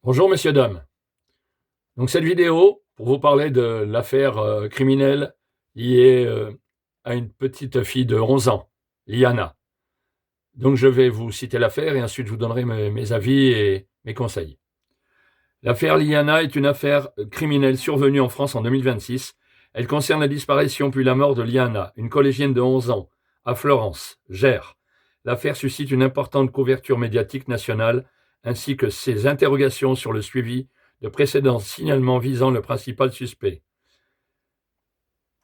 Bonjour messieurs, dames. Donc cette vidéo, pour vous parler de l'affaire criminelle liée à une petite fille de 11 ans, Liana. Donc je vais vous citer l'affaire et ensuite je vous donnerai mes avis et mes conseils. L'affaire Liana est une affaire criminelle survenue en France en 2026. Elle concerne la disparition puis la mort de Liana, une collégienne de 11 ans, à Florence, Gers. L'affaire suscite une importante couverture médiatique nationale, ainsi que ses interrogations sur le suivi de précédents signalements visant le principal suspect.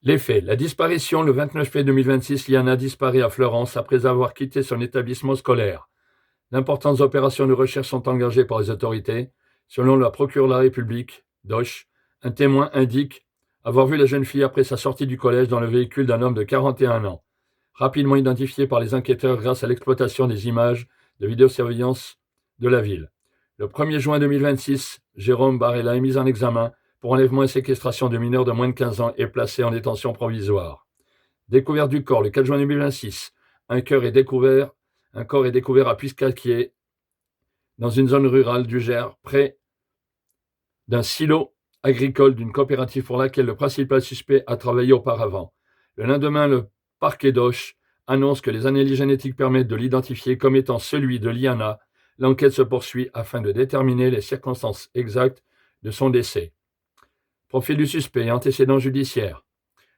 Les faits. La disparition le 29 février 2026, Liana disparaît à Florence après avoir quitté son établissement scolaire. D'importantes opérations de recherche sont engagées par les autorités. Selon la procureure de la République, Doche, un témoin indique avoir vu la jeune fille après sa sortie du collège dans le véhicule d'un homme de 41 ans, rapidement identifié par les enquêteurs grâce à l'exploitation des images de vidéosurveillance de la ville. Le 1er juin 2026, Jérôme Barella est mis en examen pour enlèvement et séquestration de mineurs de moins de 15 ans et placé en détention provisoire. Découverte du corps le 4 juin 2026, un corps est découvert à Puiscaquier, dans une zone rurale du Gers, près d'un silo agricole d'une coopérative pour laquelle le principal suspect a travaillé auparavant. Le lendemain, le parquet d'Auch annonce que les analyses génétiques permettent de l'identifier comme étant celui de Liana. L'enquête se poursuit afin de déterminer les circonstances exactes de son décès. Profil du suspect et antécédents judiciaires.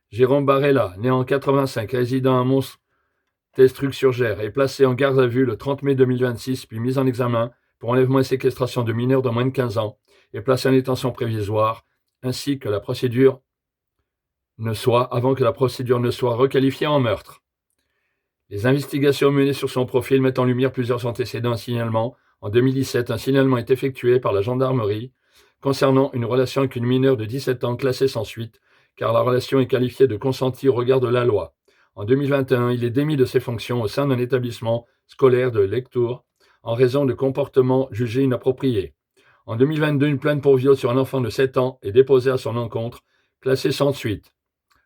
Jérôme Barella, né en 85, résident à Mons-Testruc-sur-Gers, est placé en garde à vue le 30 mai 2026, puis mis en examen pour enlèvement et séquestration de mineurs de moins de 15 ans et placé en détention provisoire, ainsi que avant que la procédure ne soit requalifiée en meurtre. Les investigations menées sur son profil mettent en lumière plusieurs antécédents et signalements. En 2017, un signalement est effectué par la gendarmerie concernant une relation avec une mineure de 17 ans classée sans suite, car la relation est qualifiée de consentie au regard de la loi. En 2021, il est démis de ses fonctions au sein d'un établissement scolaire de Lectoure en raison de comportements jugés inappropriés. En 2022, une plainte pour viol sur un enfant de 7 ans est déposée à son encontre, classée sans suite.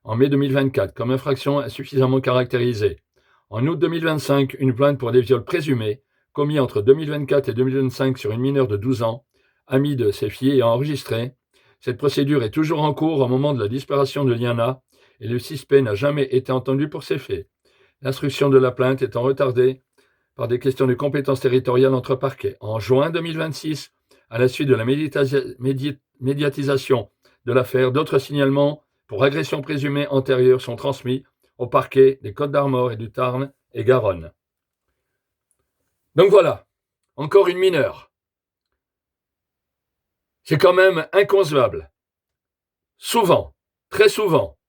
En mai 2024, comme infraction insuffisamment caractérisée. En août 2025, une plainte pour des viols présumés commis entre 2024 et 2025 sur une mineure de 12 ans, amie de ses filles et enregistrée. Cette procédure est toujours en cours au moment de la disparition de Liana et le suspect n'a jamais été entendu pour ces faits. L'instruction de la plainte étant retardée par des questions de compétences territoriales entre parquets. En juin 2026, à la suite de la médiatisation de l'affaire, d'autres signalements pour agressions présumées antérieures sont transmis au parquet des Côtes-d'Armor et du Tarn et Garonne. Donc voilà, encore une mineure. C'est quand même inconcevable. Souvent, très souvent,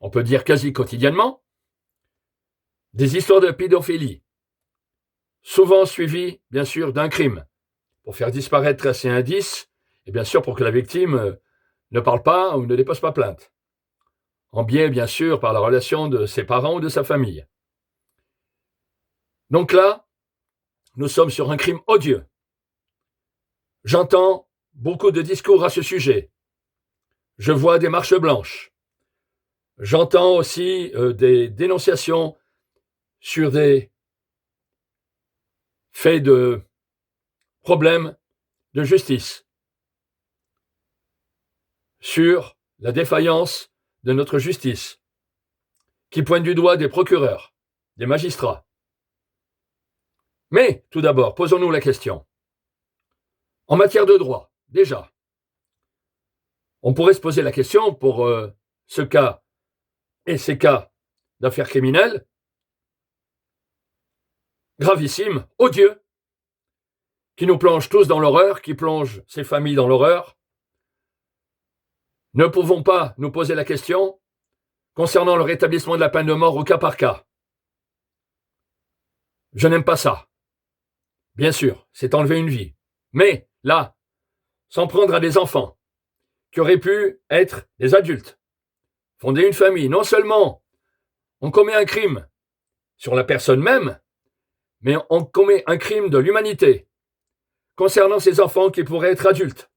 on peut dire quasi quotidiennement, des histoires de pédophilie, souvent suivies, bien sûr, d'un crime, pour faire disparaître ces indices, et bien sûr pour que la victime ne parle pas ou ne dépose pas plainte. En biais, bien sûr, par la relation de ses parents ou de sa famille. Donc là, nous sommes sur un crime odieux. J'entends beaucoup de discours à ce sujet. Je vois des marches blanches. J'entends aussi des dénonciations sur des faits de problèmes de justice, sur la défaillance de notre justice, qui pointe du doigt des procureurs, des magistrats. Mais, tout d'abord, posons-nous la question. En matière de droit, déjà, on pourrait se poser la question pour ce cas et ces cas d'affaires criminelles, gravissimes, odieux, qui nous plongent tous dans l'horreur, qui plongent ces familles dans l'horreur. Ne pouvons pas nous poser la question concernant le rétablissement de la peine de mort au cas par cas. Je n'aime pas ça. Bien sûr, c'est enlever une vie. Mais, là, s'en prendre à des enfants qui auraient pu être des adultes, fonder une famille, non seulement on commet un crime sur la personne même, mais on commet un crime de l'humanité concernant ces enfants qui pourraient être adultes,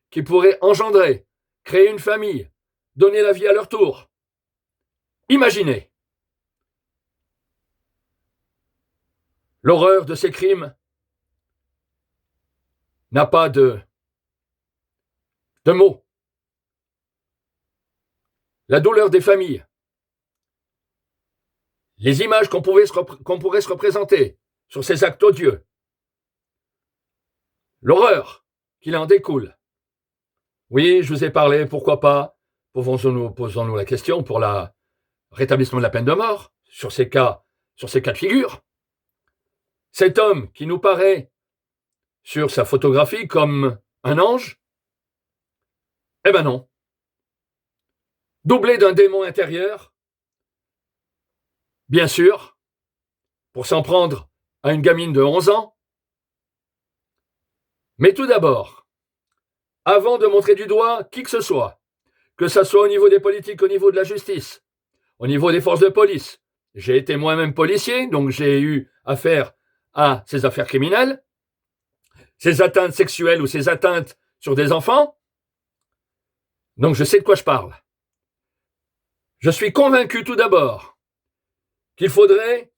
qui pourraient engendrer, créer une famille, donner la vie à leur tour. Imaginez l'horreur de ces crimes n'a pas de de mots. La douleur des familles. Les images qu'on pourrait se représenter sur ces actes odieux. L'horreur qu'il en découle. Oui, je vous ai parlé, pourquoi pas, posons-nous la question pour le rétablissement de la peine de mort sur ces cas de figure. Cet homme qui nous paraît sur sa photographie comme un ange, eh ben non. Doublé d'un démon intérieur, bien sûr, pour s'en prendre à une gamine de 11 ans. Mais tout d'abord, avant de montrer du doigt qui que ce soit au niveau des politiques, au niveau de la justice, au niveau des forces de police, j'ai été moi-même policier, donc j'ai eu affaire à ces affaires criminelles, ces atteintes sexuelles ou ces atteintes sur des enfants, donc je sais de quoi je parle. Je suis convaincu tout d'abord qu'il faudrait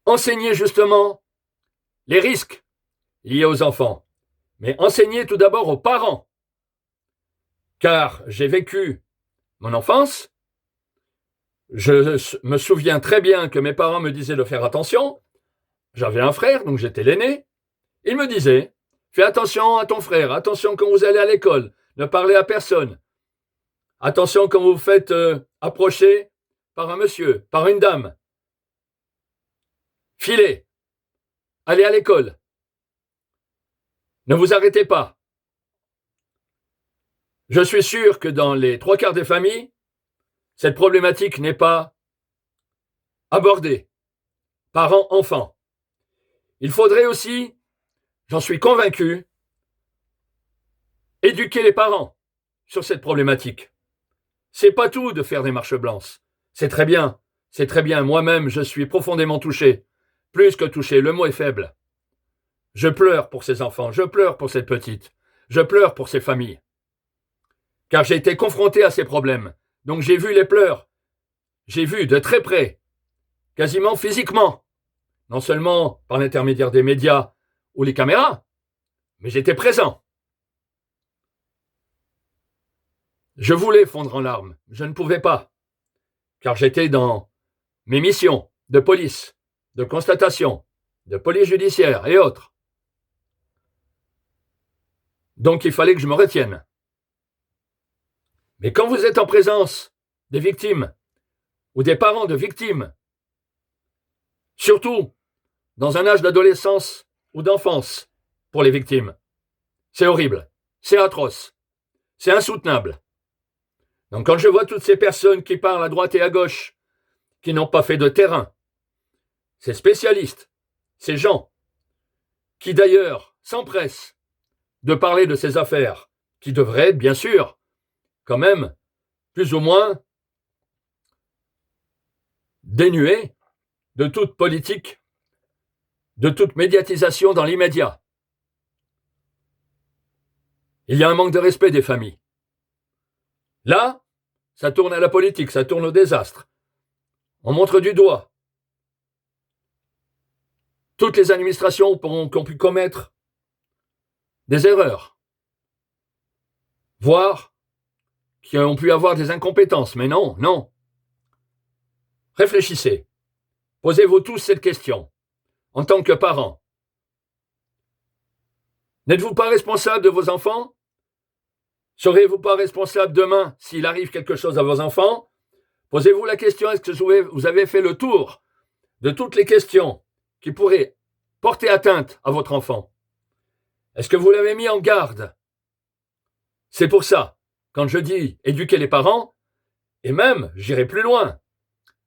enseigner justement les risques liés aux enfants, mais enseigner tout d'abord aux parents, car j'ai vécu mon enfance, je me souviens très bien que mes parents me disaient de faire attention, j'avais un frère, donc j'étais l'aîné, ils me disaient, fais attention à ton frère, attention quand vous allez à l'école, ne parlez à personne, attention quand vous vous faites approcher par un monsieur, par une dame, filez, allez à l'école, ne vous arrêtez pas. Je suis sûr que dans les 3/4 des familles, cette problématique n'est pas abordée. Parents-enfants. Il faudrait aussi, j'en suis convaincu, éduquer les parents sur cette problématique. C'est pas tout de faire des marches blanches. C'est très bien. Moi-même, je suis profondément touché. Plus que touché, le mot est faible. Je pleure pour ces enfants, je pleure pour cette petite, je pleure pour ces familles. Car j'ai été confronté à ces problèmes. Donc j'ai vu les pleurs. J'ai vu de très près, quasiment physiquement, non seulement par l'intermédiaire des médias ou les caméras, mais j'étais présent. Je voulais fondre en larmes, je ne pouvais pas, car j'étais dans mes missions de police, de constatation, de police judiciaire et autres. Donc il fallait que je me retienne. Mais quand vous êtes en présence des victimes ou des parents de victimes, surtout dans un âge d'adolescence ou d'enfance pour les victimes, c'est horrible, c'est atroce, c'est insoutenable. Donc quand je vois toutes ces personnes qui parlent à droite et à gauche, qui n'ont pas fait de terrain, ces spécialistes, ces gens qui d'ailleurs s'empressent de parler de ces affaires, qui devraient être bien sûr quand même plus ou moins dénuées de toute politique, de toute médiatisation dans l'immédiat. Il y a un manque de respect des familles. Là, ça tourne à la politique, ça tourne au désastre. On montre du doigt toutes les administrations qui ont pu commettre des erreurs, voire qui ont pu avoir des incompétences. Mais non, non. Réfléchissez. Posez-vous tous cette question. En tant que parents, n'êtes-vous pas responsable de vos enfants? Serez-vous pas responsable demain s'il arrive quelque chose à vos enfants? Posez-vous la question, est-ce que vous avez fait le tour de toutes les questions qui pourraient porter atteinte à votre enfant? Est-ce que vous l'avez mis en garde? C'est pour ça, quand je dis éduquer les parents, et même, j'irai plus loin,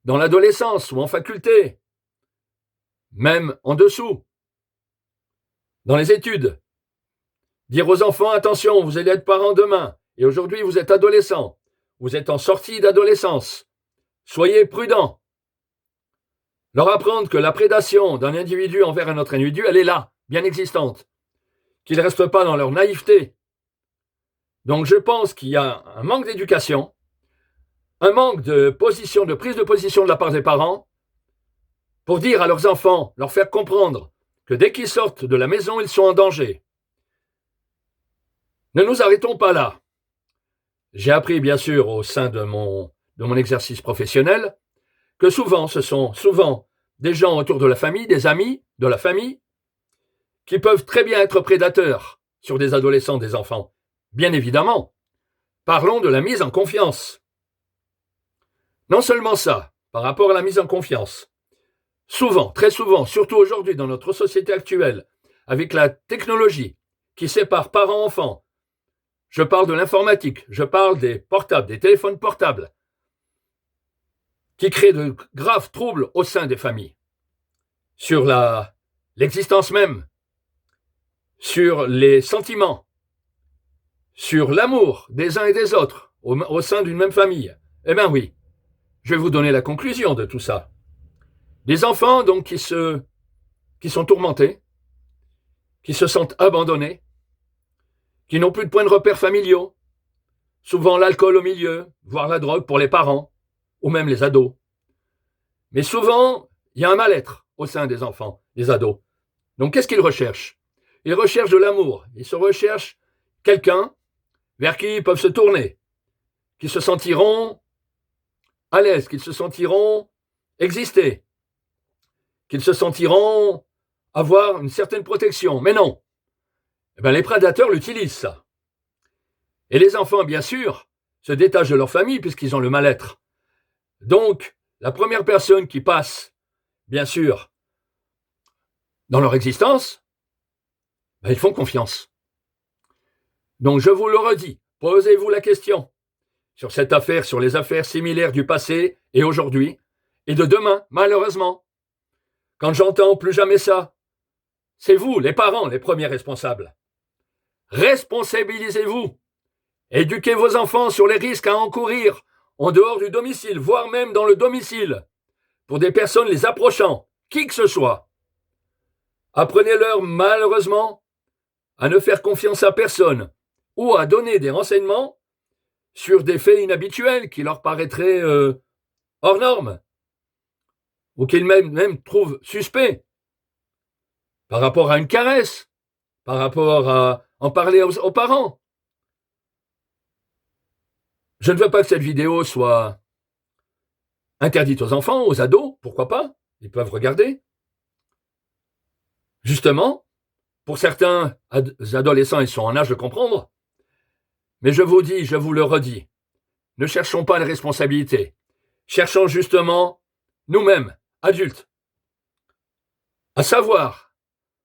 dans l'adolescence ou en faculté, même en dessous, dans les études, dire aux enfants, attention, vous allez être parents demain, et aujourd'hui vous êtes adolescent, vous êtes en sortie d'adolescence, soyez prudents. Leur apprendre que la prédation d'un individu envers un autre individu, elle est là, bien existante, qu'ils ne restent pas dans leur naïveté. Donc je pense qu'il y a un manque d'éducation, un manque de position, de prise de position de la part des parents, pour dire à leurs enfants, leur faire comprendre que dès qu'ils sortent de la maison, ils sont en danger. Ne nous arrêtons pas là. J'ai appris, bien sûr, au sein de mon exercice professionnel, que ce sont souvent des gens autour de la famille, des amis de la famille, qui peuvent très bien être prédateurs sur des adolescents, des enfants. Bien évidemment, parlons de la mise en confiance. Non seulement ça, par rapport à la mise en confiance, souvent, très souvent, surtout aujourd'hui dans notre société actuelle, avec la technologie qui sépare parents-enfants, je parle de l'informatique, je parle des portables, des téléphones portables, qui créent de graves troubles au sein des familles, sur l'existence même, sur les sentiments, sur l'amour des uns et des autres au sein d'une même famille. Eh bien oui, je vais vous donner la conclusion de tout ça. Des enfants donc qui sont tourmentés, qui se sentent abandonnés, qui n'ont plus de points de repère familiaux, souvent l'alcool au milieu, voire la drogue pour les parents, ou même les ados. Mais souvent, il y a un mal-être au sein des enfants, des ados. Donc qu'est-ce qu'ils recherchent? Ils recherchent de l'amour, ils se recherchent quelqu'un vers qui ils peuvent se tourner, qui se sentiront à l'aise, qu'ils se sentiront exister, qu'ils se sentiront avoir une certaine protection. Mais non, eh bien, les prédateurs l'utilisent, ça. Et les enfants, bien sûr, se détachent de leur famille puisqu'ils ont le mal-être. Donc, la première personne qui passe, bien sûr, dans leur existence, ben, ils font confiance. Donc, je vous le redis, posez-vous la question sur cette affaire, sur les affaires similaires du passé et aujourd'hui, et de demain, malheureusement. Quand j'entends plus jamais ça, c'est vous, les parents, les premiers responsables. Responsabilisez-vous. Éduquez vos enfants sur les risques à encourir en dehors du domicile, voire même dans le domicile, pour des personnes les approchant, qui que ce soit. Apprenez-leur, malheureusement, à ne faire confiance à personne ou à donner des renseignements sur des faits inhabituels qui leur paraîtraient hors normes ou qu'ils même trouvent suspects par rapport à une caresse, par rapport à en parler aux parents. Je ne veux pas que cette vidéo soit interdite aux enfants, aux ados, pourquoi pas, ils peuvent regarder. Justement, pour certains adolescents, ils sont en âge de comprendre, mais je vous dis, je vous le redis, ne cherchons pas les responsabilités, cherchons justement, nous-mêmes, adultes, à savoir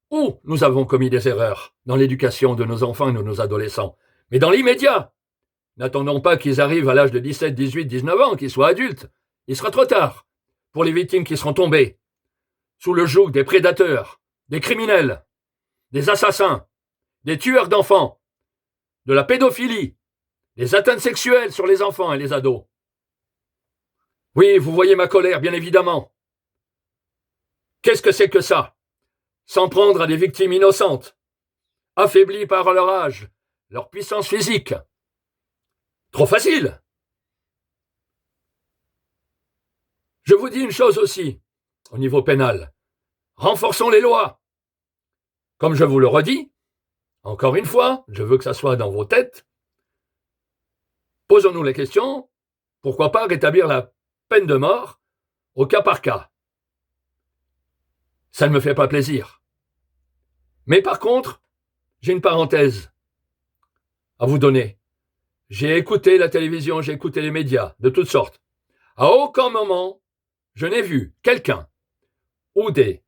où nous avons commis des erreurs dans l'éducation de nos enfants et de nos adolescents, mais dans l'immédiat. N'attendons pas qu'ils arrivent à l'âge de 17, 18, 19 ans, qu'ils soient adultes. Il sera trop tard pour les victimes qui seront tombées sous le joug des prédateurs, des criminels, des assassins, des tueurs d'enfants, de la pédophilie, des atteintes sexuelles sur les enfants et les ados. Oui, vous voyez ma colère, bien évidemment. Qu'est-ce que c'est que ça? S'en prendre à des victimes innocentes, affaiblies par leur âge, leur puissance physique. Trop facile. Je vous dis une chose aussi, au niveau pénal. Renforçons les lois. Comme je vous le redis, encore une fois, je veux que ça soit dans vos têtes. Posons-nous la question, pourquoi pas rétablir la peine de mort au cas par cas? Ça ne me fait pas plaisir. Mais par contre, j'ai une parenthèse à vous donner. J'ai écouté la télévision, j'ai écouté les médias, de toutes sortes. À aucun moment, je n'ai vu quelqu'un ou des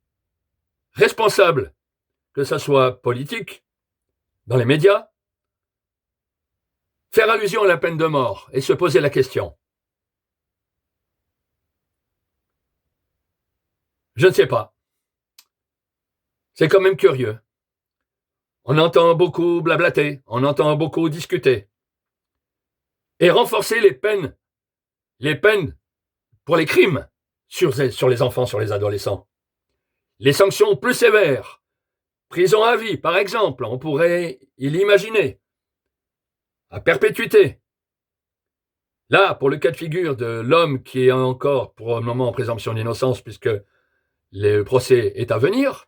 responsables, que ce soit politique, dans les médias, faire allusion à la peine de mort et se poser la question. Je ne sais pas. C'est quand même curieux. On entend beaucoup blablater, on entend beaucoup discuter. Et renforcer les peines pour les crimes sur les enfants, sur les adolescents. Les sanctions plus sévères, prison à vie par exemple, on pourrait l'imaginer, à perpétuité. Là, pour le cas de figure de l'homme qui est encore pour le moment en présomption d'innocence puisque le procès est à venir,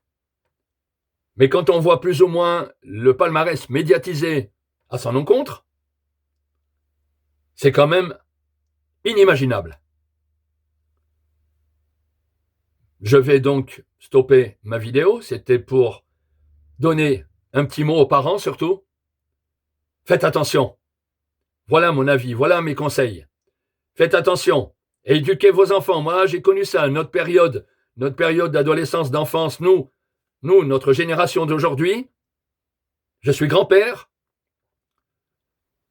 mais quand on voit plus ou moins le palmarès médiatisé à son encontre, c'est quand même inimaginable. Je vais donc stopper ma vidéo. C'était pour donner un petit mot aux parents surtout. Faites attention. Voilà mon avis, voilà mes conseils. Faites attention. Éduquez vos enfants. Moi, j'ai connu ça, notre période d'adolescence, d'enfance, nous, notre génération d'aujourd'hui. Je suis grand-père.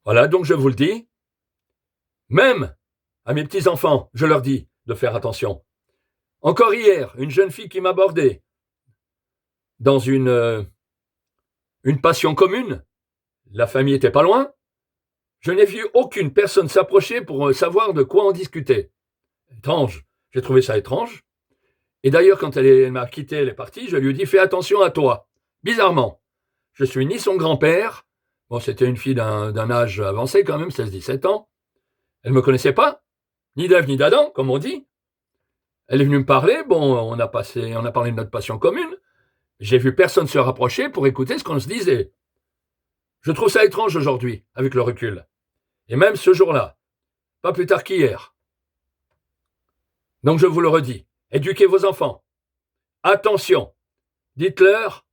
Voilà, donc je vous le dis. Même à mes petits-enfants, je leur dis de faire attention. Encore hier, une jeune fille qui m'abordait dans une passion commune. La famille était pas loin. Je n'ai vu aucune personne s'approcher pour savoir de quoi on discutait. Étrange. J'ai trouvé ça étrange. Et d'ailleurs, quand elle m'a quitté, elle est partie, je lui ai dit « Fais attention à toi ». Bizarrement. Je suis ni son grand-père. Bon, c'était une fille d'un âge avancé quand même, 16-17 ans. Elle ne me connaissait pas, ni d'Ève ni d'Adam, comme on dit. Elle est venue me parler, bon, on a parlé de notre passion commune. J'ai vu personne se rapprocher pour écouter ce qu'on se disait. Je trouve ça étrange aujourd'hui, avec le recul. Et même ce jour-là, pas plus tard qu'hier. Donc je vous le redis, éduquez vos enfants. Attention, dites-leur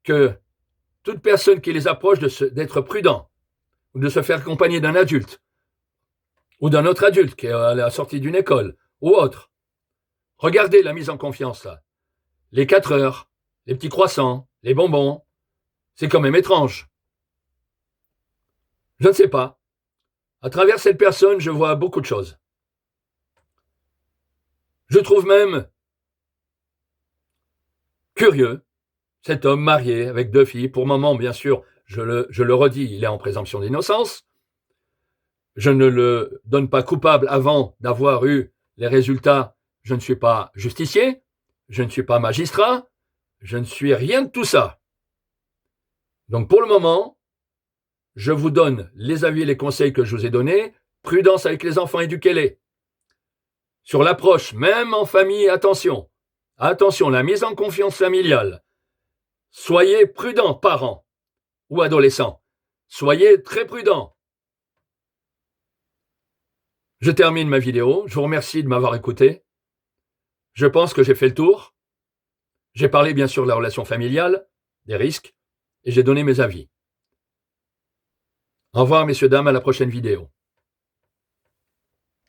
que toute personne qui les approche d'être prudent, ou de se faire accompagner d'un adulte, ou d'un autre adulte qui est à la sortie d'une école, ou autre. Regardez la mise en confiance, là. Les 4 heures, les petits croissants, les bonbons, c'est quand même étrange. Je ne sais pas. À travers cette personne, je vois beaucoup de choses. Je trouve même curieux cet homme marié avec 2 filles. Pour le moment, bien sûr, je le redis, il est en présomption d'innocence. Je ne le donne pas coupable avant d'avoir eu les résultats. Je ne suis pas justicier, je ne suis pas magistrat, je ne suis rien de tout ça. Donc pour le moment, je vous donne les avis et les conseils que je vous ai donnés. Prudence avec les enfants, éduquez-les. Sur l'approche, même en famille, attention. Attention, la mise en confiance familiale. Soyez prudents, parents ou adolescents. Soyez très prudents. Je termine ma vidéo. Je vous remercie de m'avoir écouté. Je pense que j'ai fait le tour. J'ai parlé bien sûr de la relation familiale, des risques, et j'ai donné mes avis. Au revoir, messieurs, dames, à la prochaine vidéo.